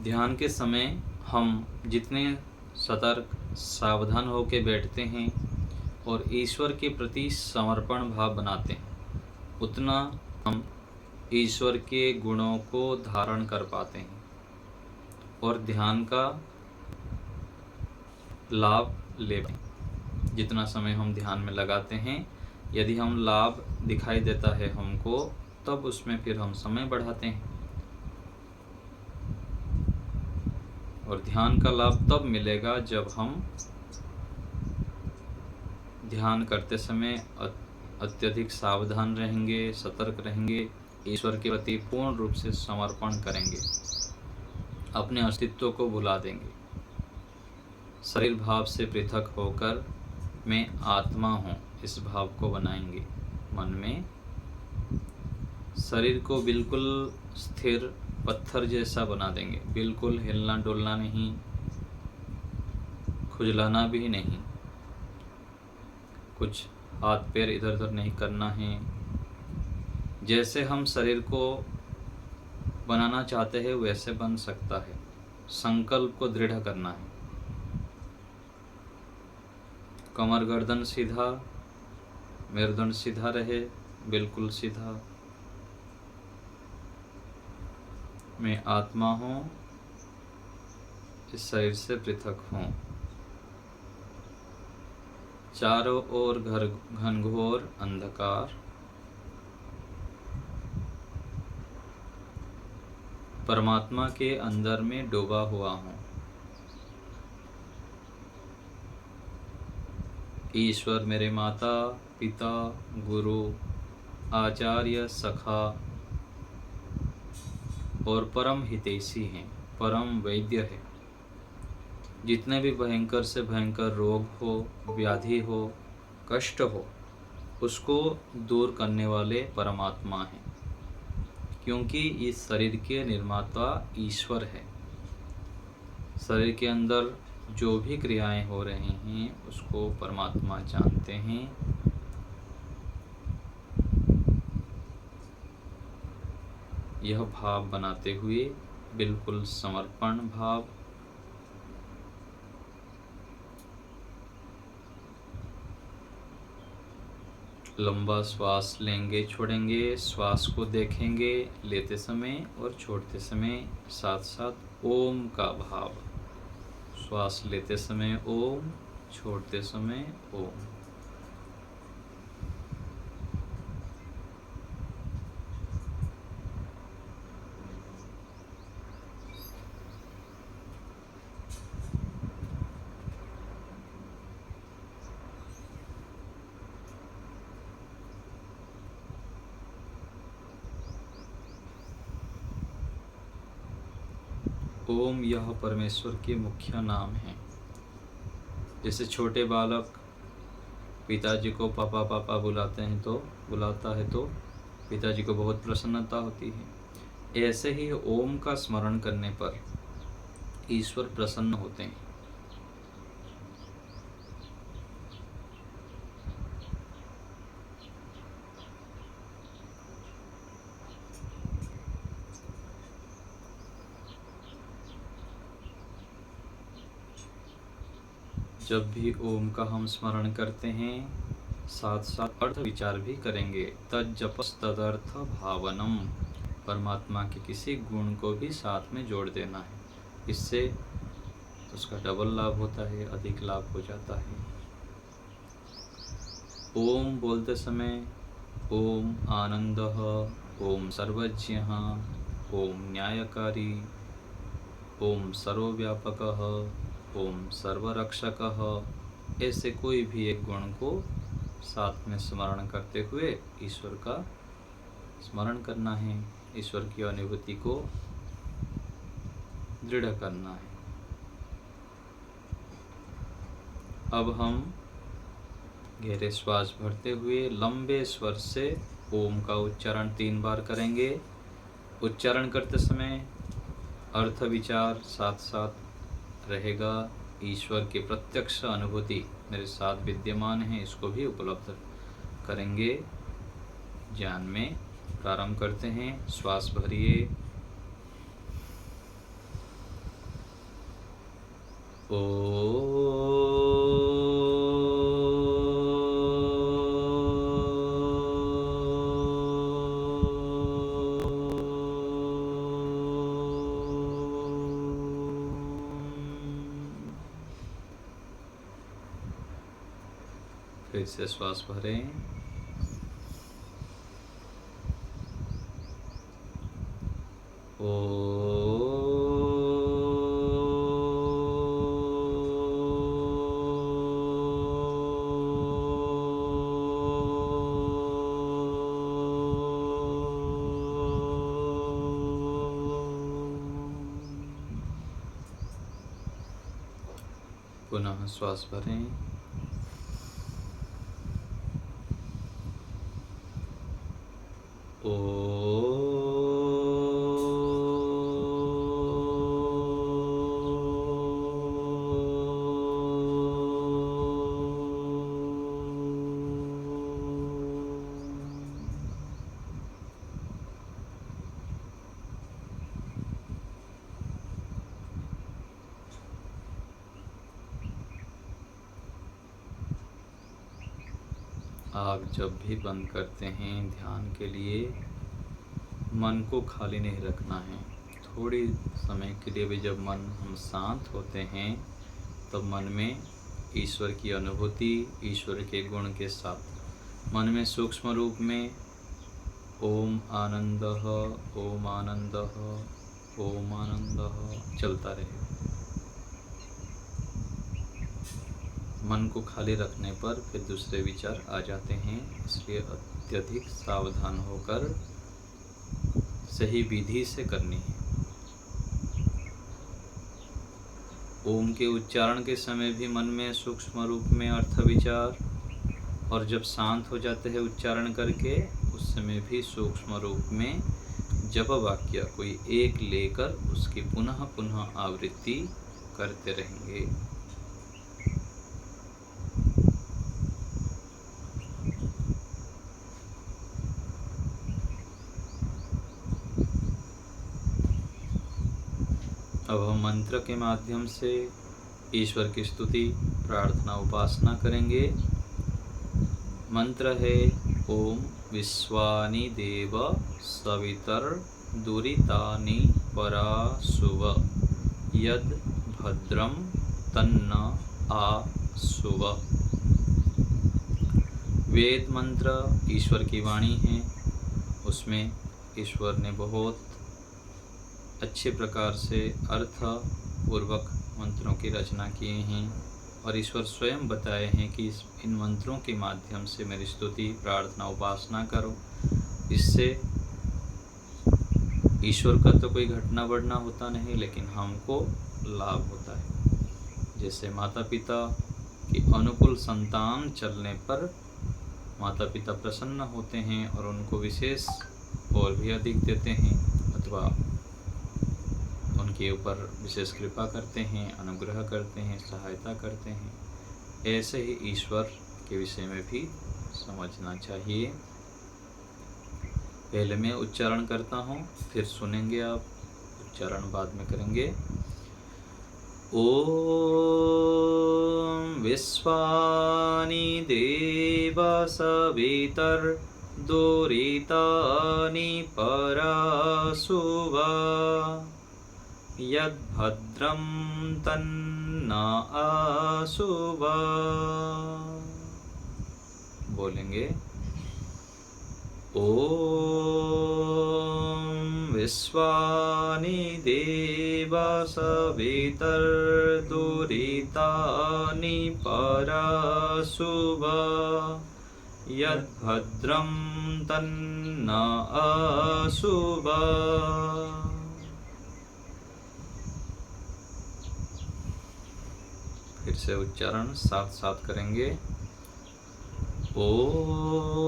ध्यान के समय हम जितने सतर्क सावधान होकर बैठते हैं और ईश्वर के प्रति समर्पण भाव बनाते हैं, उतना हम ईश्वर के गुणों को धारण कर पाते हैं और ध्यान का लाभ ले पाते हैं। जितना समय हम ध्यान में लगाते हैं, यदि हम लाभ दिखाई देता है हमको, तब उसमें फिर हम समय बढ़ाते हैं। और ध्यान का लाभ तब मिलेगा जब हम ध्यान करते समय अत्यधिक सावधान रहेंगे, सतर्क रहेंगे, ईश्वर के प्रति पूर्ण रूप से समर्पण करेंगे, अपने अस्तित्व को भुला देंगे। शरीर भाव से पृथक होकर मैं आत्मा हूँ, इस भाव को बनाएंगे मन में। शरीर को बिल्कुल स्थिर पत्थर जैसा बना देंगे, बिल्कुल हिलना डुलना नहीं, खुजलाना भी नहीं, कुछ हाथ पैर इधर उधर नहीं करना है। जैसे हम शरीर को बनाना चाहते हैं वैसे बन सकता है। संकल्प को दृढ़ करना है। कमर गर्दन सीधा, मेरुदंड सीधा रहे, बिल्कुल सीधा। मैं आत्मा हूँ, इस शरीर से पृथक हूँ। चारों ओर घनघोर अंधकार, परमात्मा के अंदर में डूबा हुआ हूँ। ईश्वर मेरे माता पिता गुरु आचार्य सखा और परम हितैषी हैं, परम वैद्य है। जितने भी भयंकर से भयंकर रोग हो, व्याधि हो, कष्ट हो, उसको दूर करने वाले परमात्मा हैं, क्योंकि इस शरीर के निर्माता ईश्वर है। शरीर के अंदर जो भी क्रियाएं हो रही हैं उसको परमात्मा जानते हैं। यह भाव बनाते हुए बिल्कुल समर्पण भाव, लंबा श्वास लेंगे छोड़ेंगे, श्वास को देखेंगे लेते समय और छोड़ते समय साथ साथ ओम का भाव। श्वास लेते समय ओम, छोड़ते समय ओम। ओम यह परमेश्वर के मुख्य नाम है। जैसे छोटे बालक पिताजी को पापा पापा बुलाता है तो पिताजी को बहुत प्रसन्नता होती है। ऐसे ही ओम का स्मरण करने पर ईश्वर प्रसन्न होते हैं। जब भी ओम का हम स्मरण करते हैं, साथ साथ अर्थ विचार भी करेंगे। तज्जपस तदर्थ भावनम, परमात्मा के किसी गुण को भी साथ में जोड़ देना है। इससे उसका डबल लाभ होता है, अधिक लाभ हो जाता है। ओम बोलते समय ओम आनंदः, ओम सर्वज्ञः, ओम न्यायकारी, ओम सर्वव्यापकः, ओम सर्वरक्षकः, ऐसे कोई भी एक गुण को साथ में स्मरण करते हुए ईश्वर का स्मरण करना है, ईश्वर की अनुभूति को दृढ़ करना है। अब हम गहरे श्वास भरते हुए लंबे स्वर से ओम का उच्चारण 3 बार करेंगे। उच्चारण करते समय अर्थ विचार साथ साथ रहेगा। ईश्वर की प्रत्यक्ष अनुभूति मेरे साथ विद्यमान है, इसको भी उपलब्ध करेंगे। ज्ञान में प्रारंभ करते हैं। श्वास भरिए, फिर से श्वास भरें। पुनः श्वास भरें। आप जब भी बंद करते हैं ध्यान के लिए, मन को खाली नहीं रखना है। थोड़ी समय के लिए भी जब मन हम शांत होते हैं तब मन में ईश्वर की अनुभूति, ईश्वर के गुण के साथ मन में सूक्ष्म रूप में ओम आनंदः, ओम आनंदः, ओम आनंदः चलता रहे। मन को खाली रखने पर फिर दूसरे विचार आ जाते हैं, इसलिए अत्यधिक सावधान होकर सही विधि से करनी है। ओम के उच्चारण के समय भी मन में सूक्ष्म रूप में अर्थ विचार, और जब शांत हो जाते हैं उच्चारण करके उस समय भी सूक्ष्म रूप में जप वाक्य कोई एक लेकर उसकी पुनः पुनः आवृत्ति करते रहेंगे। अब हम मंत्र के माध्यम से ईश्वर की स्तुति, प्रार्थना, उपासना करेंगे। मंत्र है ओम विश्वानि देव सवितर दुरितानि परासुव यद भद्रम तन्न आसुव। वेद मंत्र ईश्वर की वाणी है, उसमें ईश्वर ने बहुत अच्छे प्रकार से अर्थ पूर्वक मंत्रों की रचना किए हैं और ईश्वर स्वयं बताए हैं कि इन मंत्रों के माध्यम से मेरी स्तुति, प्रार्थना, उपासना करो। इससे ईश्वर का तो कोई घटना बढ़ना होता नहीं, लेकिन हमको लाभ होता है। जैसे माता पिता की अनुकूल संतान चलने पर माता पिता प्रसन्न होते हैं और उनको विशेष और भी अधिक देते हैं, अथवा उनके ऊपर विशेष कृपा करते हैं, अनुग्रह करते हैं, सहायता करते हैं। ऐसे ही ईश्वर के विषय में भी समझना चाहिए। पहले मैं उच्चारण करता हूँ, फिर सुनेंगे आप, उच्चारण बाद में करेंगे। ओम विश्वानि देव सवितर दुरितानि परासुव यद्भद्रं तन्न आसुव। बोलेंगे ओम विश्वानि देव सवितर दुरितानि परासुव यद्भद्रं तन्न आसुव। फिर से उच्चारण साथ साथ करेंगे। ओम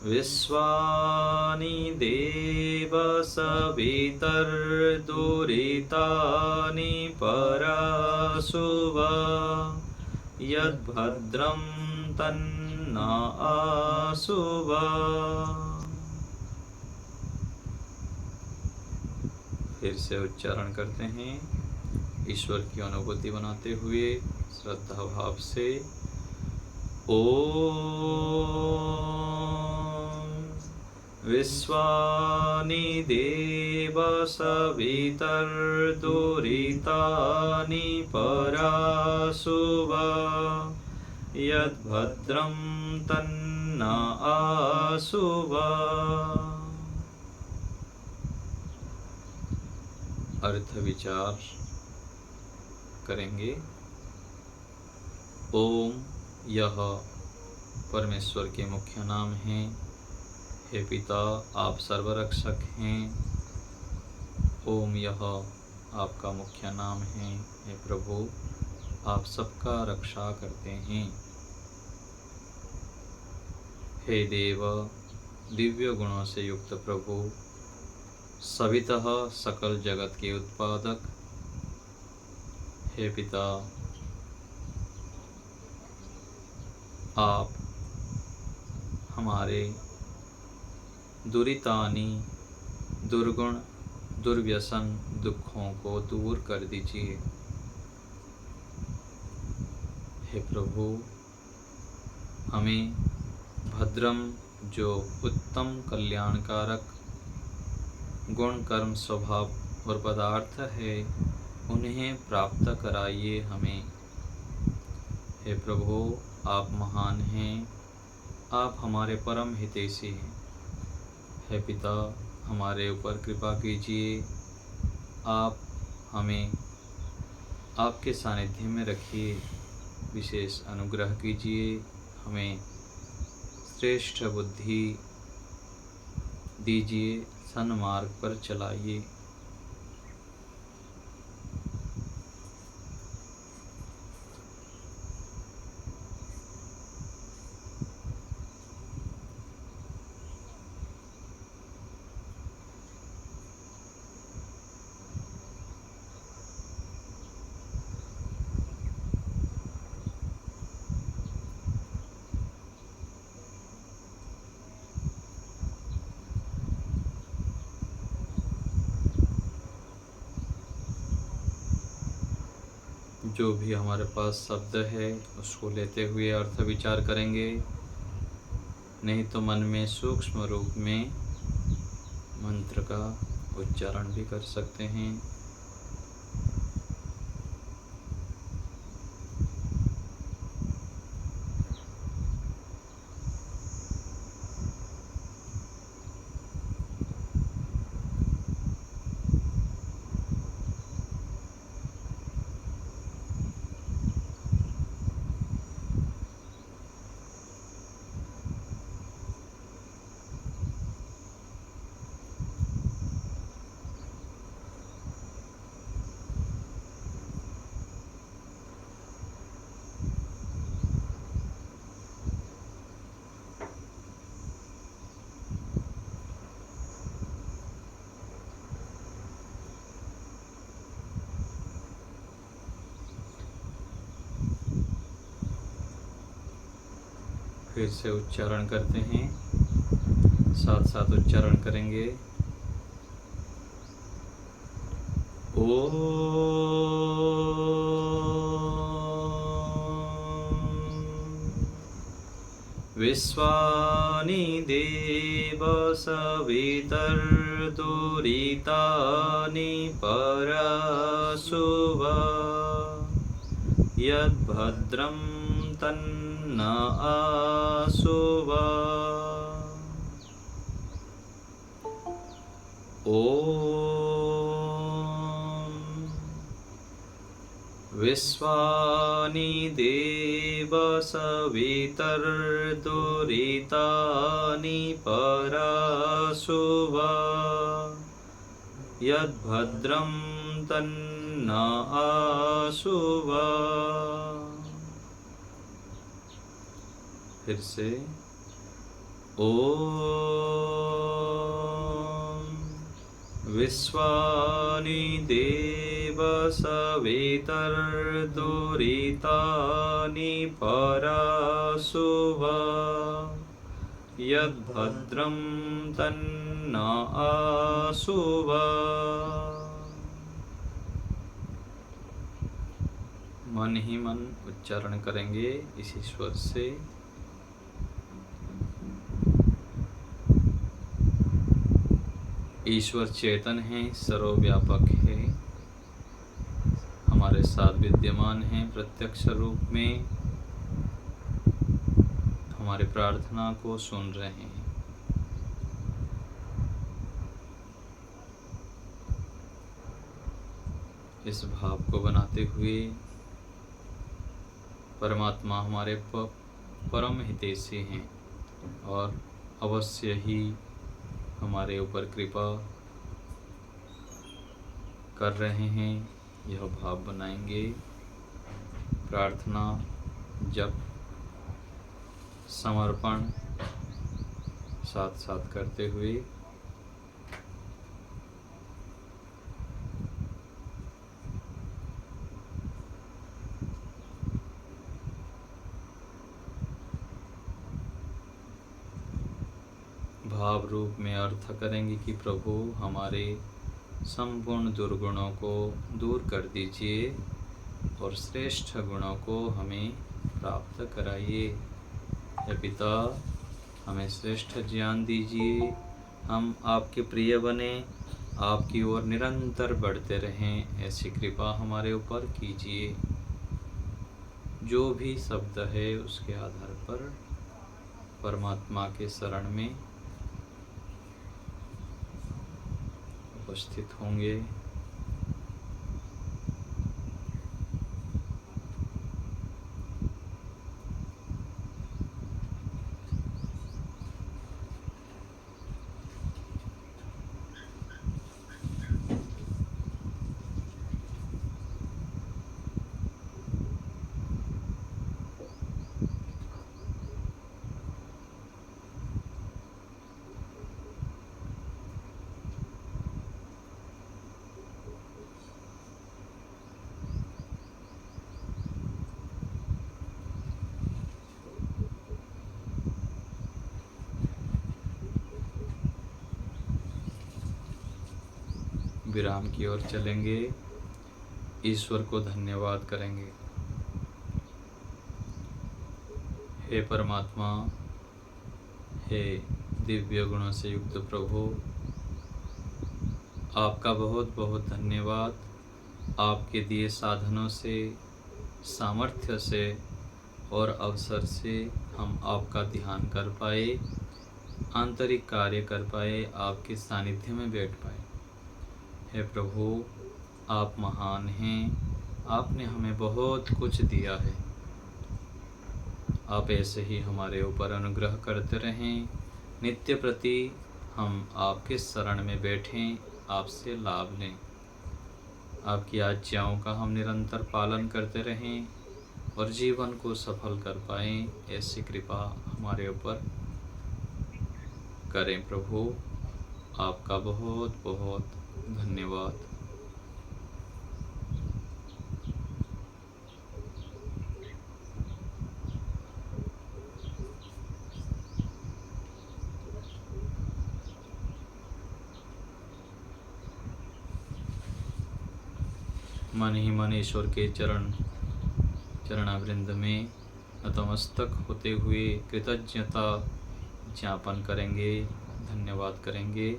विश्वानि देव सवितर दुरितानि परासुव यद्भद्रं तन्न आसुव। फिर से उच्चारण करते हैं, ईश्वर की अनुभूति बनाते हुए श्रद्धा भाव से। ओम विश्वानि देव सवितर्दुरितानि पराशुभ यद्भद्रं तन्न आशुभ। अर्थ विचार करेंगे। ओम यह परमेश्वर के मुख्य नाम हैं। हे पिता, आप सर्वरक्षक हैं। ओम यह आपका मुख्य नाम है। हे प्रभु, आप सबका रक्षा करते हैं। हे देव, दिव्य गुणों से युक्त प्रभु, सवितः सकल जगत के उत्पादक। हे पिता, आप हमारे दुरितानि दुर्गुण दुर्व्यसन दुखों को दूर कर दीजिए। हे प्रभु, हमें भद्रम जो उत्तम कल्याणकारक गुण कर्म स्वभाव और पदार्थ है उन्हें प्राप्त कराइए हमें। हे प्रभु, आप महान हैं, आप हमारे परम हितैषी हैं। हे पिता, हमारे ऊपर कृपा कीजिए। आप हमें आपके सानिध्य में रखिए, विशेष अनुग्रह कीजिए, हमें श्रेष्ठ बुद्धि दीजिए, सन्मार्ग पर चलाइए। जो भी हमारे पास शब्द है उसको लेते हुए अर्थ विचार करेंगे, नहीं तो मन में सूक्ष्म रूप में मंत्र का उच्चारण भी कर सकते हैं। फिर से उच्चारण करते हैं, साथ साथ उच्चारण करेंगे। ओम विश्वानि देव सवितर्दुरितानि पराशुभ यद्भद्रं तन्न आशुभ। ओम विश्वानि देव सवितर्दुरितानि पराशुभ यद्भद्रं तन्न आशुभ। फिर से ओम विश्वानि देव सवितर्दुरितानि पराशुभ यद्भद्रं तन्न आशुभ। मन ही मन उच्चारण करेंगे इस ईश्वर से। ईश्वर चेतन है, सर्वव्यापक है, हमारे साथ विद्यमान है प्रत्यक्ष रूप में, हमारी प्रार्थना को सुन रहे हैं। इस भाव को बनाते हुए परमात्मा हमारे परम हितैषी हैं और अवश्य ही हमारे ऊपर कृपा कर रहे हैं। यह भाव बनाएंगे, प्रार्थना, जप, समर्पण साथ साथ करते हुए भाव रूप में अर्थ करेंगे कि प्रभु हमारे संपूर्ण दुर्गुणों को दूर कर दीजिए और श्रेष्ठ गुणों को हमें प्राप्त कराइए। हे पिता, हमें श्रेष्ठ ज्ञान दीजिए, हम आपके प्रिय बने, आपकी ओर निरंतर बढ़ते रहें, ऐसी कृपा हमारे ऊपर कीजिए। जो भी शब्द है उसके आधार पर परमात्मा के शरण में उपस्थित होंगे। विराम की ओर चलेंगे, ईश्वर को धन्यवाद करेंगे। हे परमात्मा, हे दिव्य गुणों से युक्त प्रभु, आपका बहुत बहुत धन्यवाद। आपके दिए साधनों से, सामर्थ्य से और अवसर से हम आपका ध्यान कर पाए, आंतरिक कार्य कर पाए, आपके सानिध्य में बैठ पाए। हे प्रभु, आप महान हैं, आपने हमें बहुत कुछ दिया है। आप ऐसे ही हमारे ऊपर अनुग्रह करते रहें। नित्य प्रति हम आपके शरण में बैठें, आपसे लाभ लें, आपकी आज्ञाओं का हम निरंतर पालन करते रहें और जीवन को सफल कर पाएं, ऐसी कृपा हमारे ऊपर करें। प्रभु, आपका बहुत बहुत धन्यवाद। मन ही मन ईश्वर के चरणावृंद में नतमस्तक होते हुए कृतज्ञता ज्ञापन करेंगे, धन्यवाद करेंगे।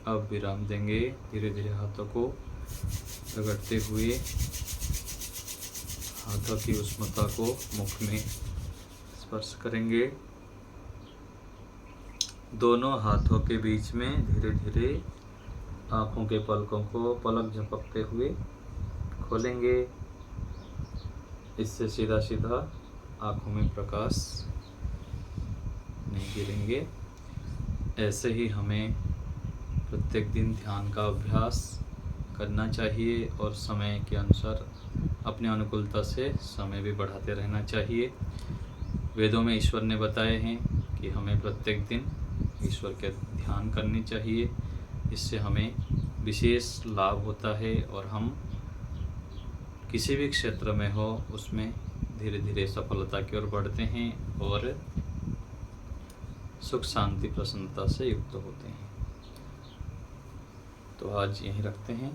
अब विराम देंगे, धीरे धीरे हाथों को रगड़ते हुए हाथों की उष्णता को मुख में स्पर्श करेंगे। दोनों हाथों के बीच में धीरे धीरे आँखों के पलकों को पलक झपकते हुए खोलेंगे। इससे सीधा सीधा आँखों में प्रकाश नहीं गिरेंगे। ऐसे ही हमें प्रत्येक दिन ध्यान का अभ्यास करना चाहिए और समय के अनुसार अपने अनुकूलता से समय भी बढ़ाते रहना चाहिए। वेदों में ईश्वर ने बताए हैं कि हमें प्रत्येक दिन ईश्वर के ध्यान करनी चाहिए। इससे हमें विशेष लाभ होता है और हम किसी भी क्षेत्र में हो उसमें धीरे धीरे सफलता की ओर बढ़ते हैं और सुख शांति प्रसन्नता से युक्त होते हैं। तो आज यहीं रखते हैं।